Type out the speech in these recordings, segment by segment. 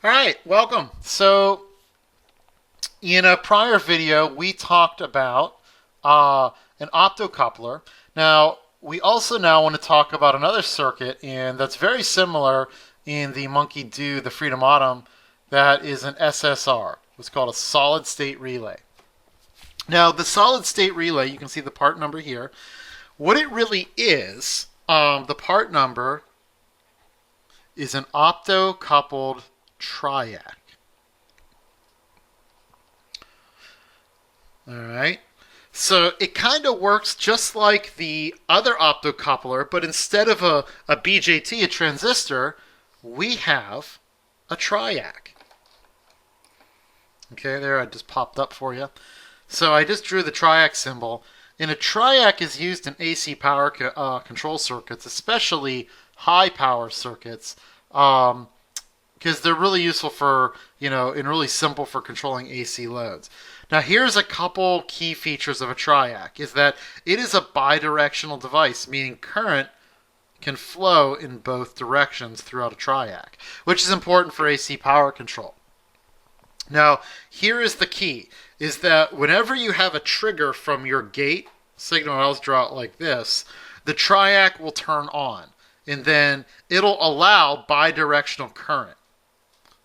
All right, welcome. So, in a prior video, we talked about an optocoupler. Now, we also now want to talk about another circuit, and that's very similar in the Monkey Do, the Freedom Atom, that is an SSR. It's called a solid state relay. Now, the solid state relay, you can see the part number here. What it really is, the part number is an optocoupled Triac. All right. So it kind of works just like the other optocoupler, but instead of a BJT, a transistor, we have a Triac. Okay, there I just popped up for you. So I just drew the Triac symbol. And a Triac is used in AC power control circuits, especially high power circuits, because they're really useful for, and really simple for controlling AC loads. Now here's a couple key features of a Triac, is that it is a bidirectional device, meaning current can flow in both directions throughout a Triac, which is important for AC power control. Now, here is the key, is that whenever you have a trigger from your gate signal, I'll draw it like this, the Triac will turn on, and then it'll allow bidirectional current.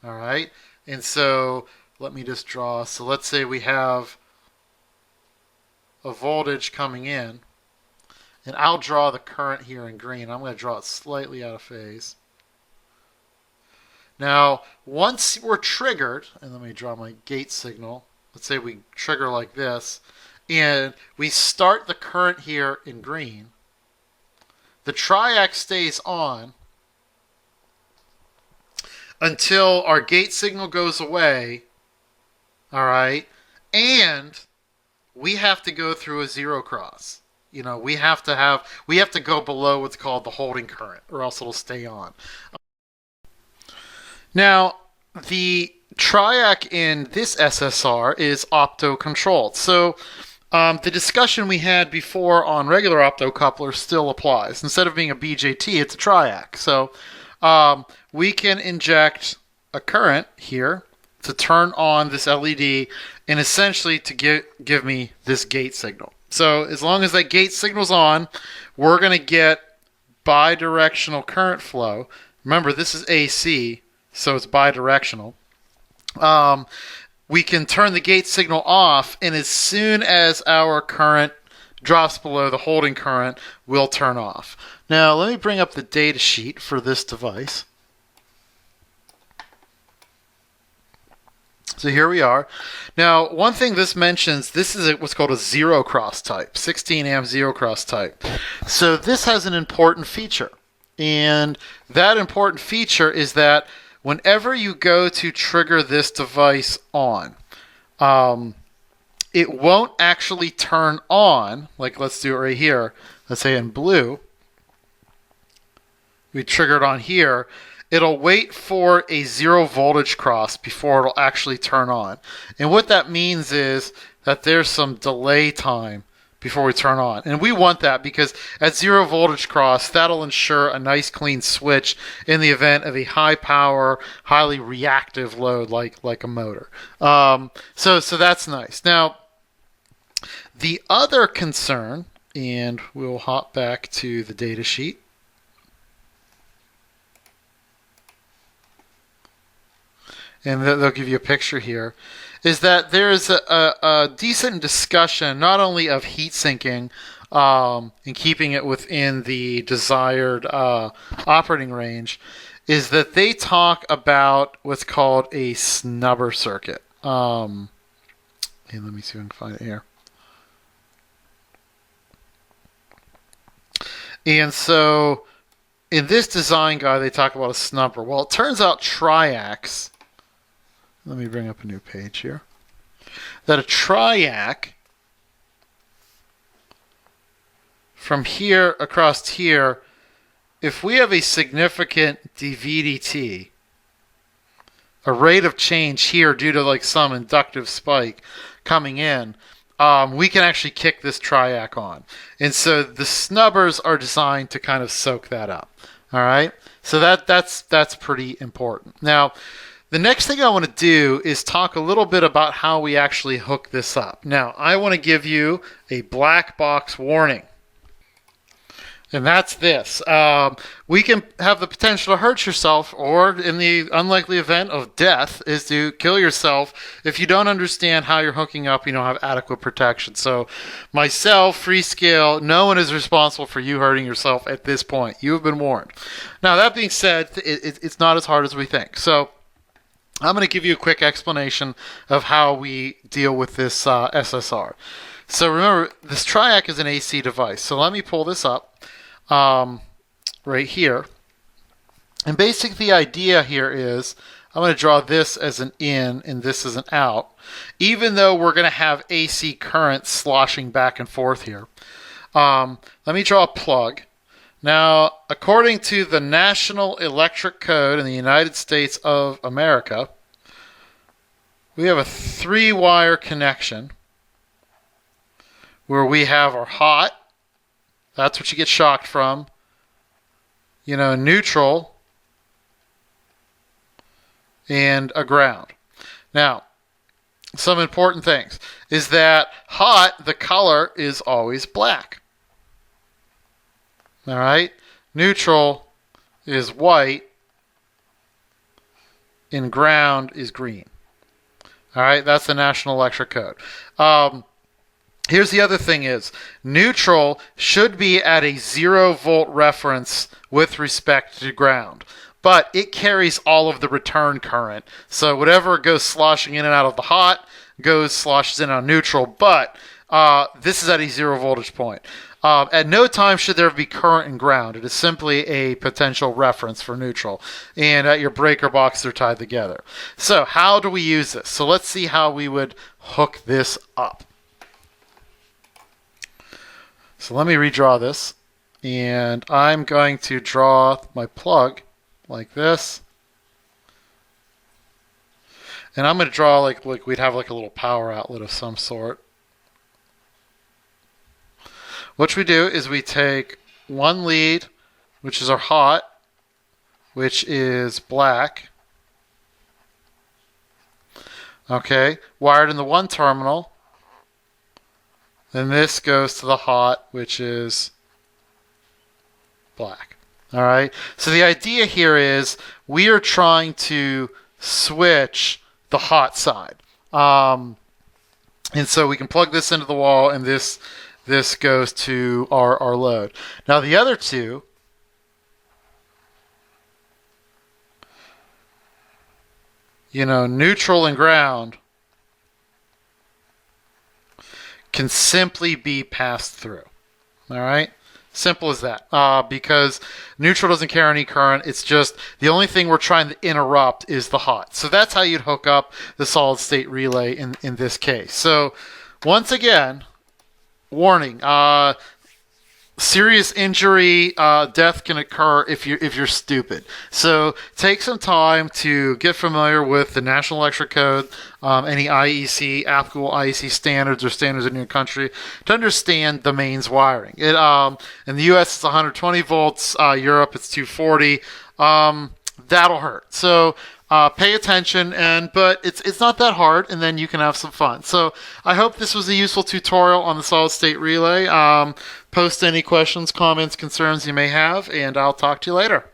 All right, and so let me just draw. So let's say we have a voltage coming in, and I'll draw the current here in green. I'm going to draw it slightly out of phase. Now, once we're triggered, and let me draw my gate signal. Let's say we trigger like this, and we start the current here in green. The Triac stays on until our gate signal goes away, all right, and we have to go through a zero cross. We have to go below what's called the holding current, or else it'll stay on. Now, the Triac in this SSR is opto-controlled. So the discussion we had before on regular optocouplers still applies. Instead of being a BJT, it's a Triac. So we can inject a current here to turn on this LED and essentially to give me this gate signal. So as long as that gate signal's on, we're going to get bidirectional current flow. Remember, this is AC, so it's bidirectional. We can turn the gate signal off, and as soon as our current drops below the holding current, we'll turn off. Now, let me bring up the data sheet for this device. So here we are. Now, one thing this mentions, this is what's called a zero cross type, 16 amp zero cross type. So this has an important feature. And that important feature is that whenever you go to trigger this device on, it won't actually turn on, like let's do it right here. Let's say in blue, we trigger it on here. It'll wait for a zero voltage cross before it'll actually turn on. And what that means is that there's some delay time before we turn on. And we want that because at zero voltage cross, that'll ensure a nice clean switch in the event of a high power, highly reactive load like a motor. So that's nice. Now, the other concern, and we'll hop back to the data sheet. And they'll give you a picture here, is that there's a decent discussion not only of heat sinking and keeping it within the desired operating range, is that they talk about what's called a Snubber Circuit. Let me see if I can find it here. And so in this design guide, they talk about a snubber. Well, it turns out Triacs, let me bring up a new page here, that a Triac from here across here, if we have a significant dVdt, a rate of change here due to like some inductive spike coming in, we can actually kick this Triac on. And so the snubbers are designed to kind of soak that up. All right? So that's pretty important. Now, the next thing I want to do is talk a little bit about how we actually hook this up. Now, I want to give you a black box warning. And that's this. We can have the potential to hurt yourself, or in the unlikely event of death, is to kill yourself if you don't understand how you're hooking up, you don't have adequate protection. So myself, Freescale, no one is responsible for you hurting yourself at this point. You have been warned. Now, that being said, it's not as hard as we think. So I'm going to give you a quick explanation of how we deal with this SSR. So remember, this Triac is an AC device. So let me pull this up. Right here. And basically the idea here is I'm going to draw this as an in and this as an out, even though we're going to have AC current sloshing back and forth here. Let me draw a plug. Now, according to the National Electric Code in the United States of America, we have a 3-wire connection where we have our hot. That's what you get shocked from. Neutral, and a ground. Now, some important things is that hot, the color is always black. All right? Neutral is white, and ground is green. All right? That's the National Electric Code. Here's the other thing is, neutral should be at a 0-volt reference with respect to ground. But it carries all of the return current. So whatever goes sloshing in and out of the hot sloshes in on neutral. But this is at a 0 voltage point. At no time should there be current in ground. It is simply a potential reference for neutral. And at your breaker box, they're tied together. So how do we use this? So let's see how we would hook this up. So let me redraw this, and I'm going to draw my plug like this. And I'm going to draw like we'd have like a little power outlet of some sort. What we do is we take one lead, which is our hot, which is black. Okay, wired in the one terminal. Then this goes to the hot, which is black. All right. So the idea here is we are trying to switch the hot side. And so we can plug this into the wall, and this goes to our load. Now the other two, neutral and ground, can simply be passed through. All right? Simple as that. Because neutral doesn't carry any current. It's just the only thing we're trying to interrupt is the hot. So that's how you'd hook up the solid state relay in this case. So once again, warning, serious injury, death can occur if you're stupid. So take some time to get familiar with the National Electric Code, any IEC, applicable IEC standards or standards in your country to understand the mains wiring. It in the US it's 120 volts, Europe it's 240. That'll hurt. So pay attention, but it's not that hard, and then you can have some fun. So I hope this was a useful tutorial on the solid state relay. Post any questions, comments, concerns you may have, and I'll talk to you later.